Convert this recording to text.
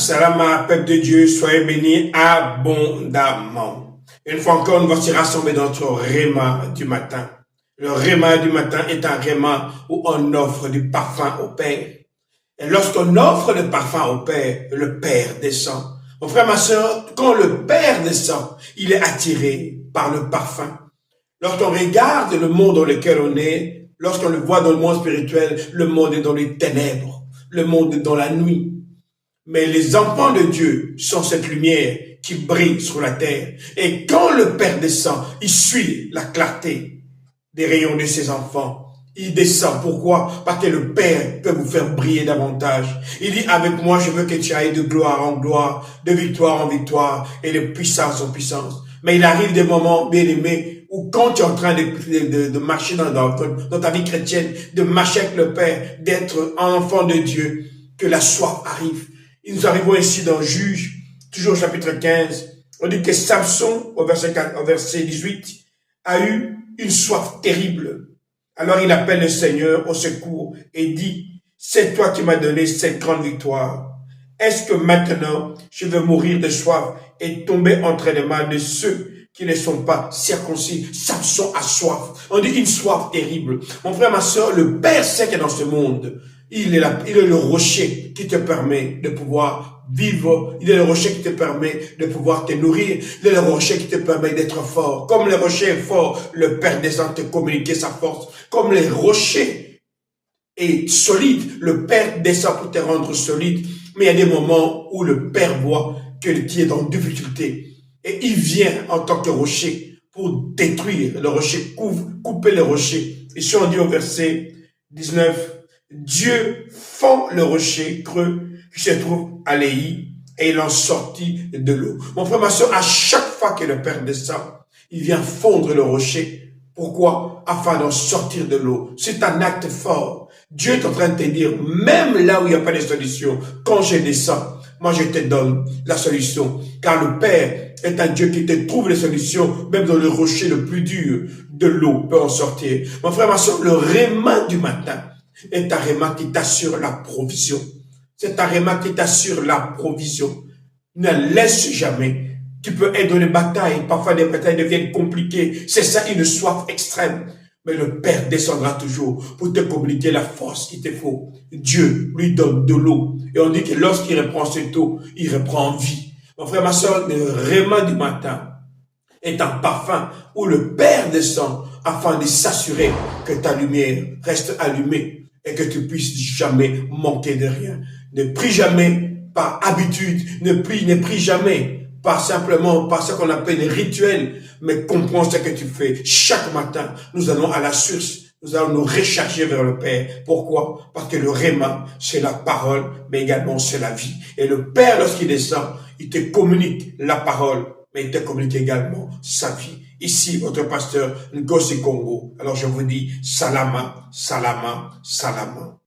Salama, peuple de Dieu, soyez bénis abondamment. Une fois encore, nous voici rassemblés dans notre réma du matin. Le réma du matin est un réma où on offre du parfum au Père. Et lorsqu'on offre le parfum au Père, le Père descend. Mon frère, ma soeur, quand le Père descend, il est attiré par le parfum. Lorsqu'on regarde le monde dans lequel on est, lorsqu'on le voit dans le monde spirituel, le monde est dans les ténèbres, le monde est dans la nuit. Mais les enfants de Dieu sont cette lumière qui brille sur la terre. Et quand le Père descend, il suit la clarté des rayons de ses enfants. Il descend. Pourquoi? Parce que le Père peut vous faire briller davantage. Il dit, avec moi, je veux que tu ailles de gloire en gloire, de victoire en victoire et de puissance en puissance. Mais il arrive des moments, bien aimés, où quand tu es en train de marcher dans ta vie chrétienne, de marcher avec le Père, d'être un enfant de Dieu, que la soif arrive. Et nous arrivons ici dans Juge, toujours au chapitre 15. On dit que Samson, au verset 18, a eu une soif terrible. Alors il appelle le Seigneur au secours et dit, c'est toi qui m'as donné cette grande victoire. Est-ce que maintenant je vais mourir de soif et tomber entre les mains de ceux qui ne sont pas circoncis? Samson a soif. On dit une soif terrible. Mon frère, ma soeur, le Père sait que dans ce monde, il est le rocher qui te permet de pouvoir vivre. Il est le rocher qui te permet de pouvoir te nourrir. Il est le rocher qui te permet d'être fort. Comme le rocher est fort, le Père descend te communiquer sa force. Comme le rocher est solide, le Père descend pour te rendre solide. Mais il y a des moments où le Père voit que tu es en difficulté. Et il vient en tant que rocher pour détruire le rocher, couper le rocher. Et si on dit au verset 19, Dieu fend le rocher creux qui se trouve à Léhi et il en sortit de l'eau. Mon frère, ma soeur, à chaque fois que le Père descend, il vient fondre le rocher. Pourquoi? Afin d'en sortir de l'eau. C'est un acte fort. Dieu est en train de te dire, même là où il n'y a pas de solution, quand je descends, moi je te donne la solution. Car le Père est un Dieu qui te trouve les solutions, même dans le rocher le plus dur, de l'eau peut en sortir. Mon frère, ma soeur, le réma du matin est un réma qui t'assure la provision. C'est un réma qui t'assure la provision. Ne laisse jamais. Tu peux être dans les batailles. Parfois, les batailles deviennent compliquées. C'est ça, une soif extrême. Mais le Père descendra toujours pour te communiquer la force qu'il te faut. Dieu lui donne de l'eau. Et on dit que lorsqu'il reprend cette eau, il reprend vie. Mon frère, ma soeur, le réma du matin est un parfum où le Père descend afin de s'assurer que ta lumière reste allumée et que tu puisses jamais manquer de rien. Ne prie jamais par habitude, ne prie jamais par simplement par ce qu'on appelle les rituels, mais comprends ce que tu fais. Chaque matin, nous allons à la source, nous allons nous recharger vers le Père. Pourquoi? Parce que le réma, c'est la parole, mais également c'est la vie. Et le Père, lorsqu'il descend, il te communique la parole, mais il te communique également sa vie. Ici, votre pasteur Ngozi Congo. Alors je vous dis, salama, salama, salama.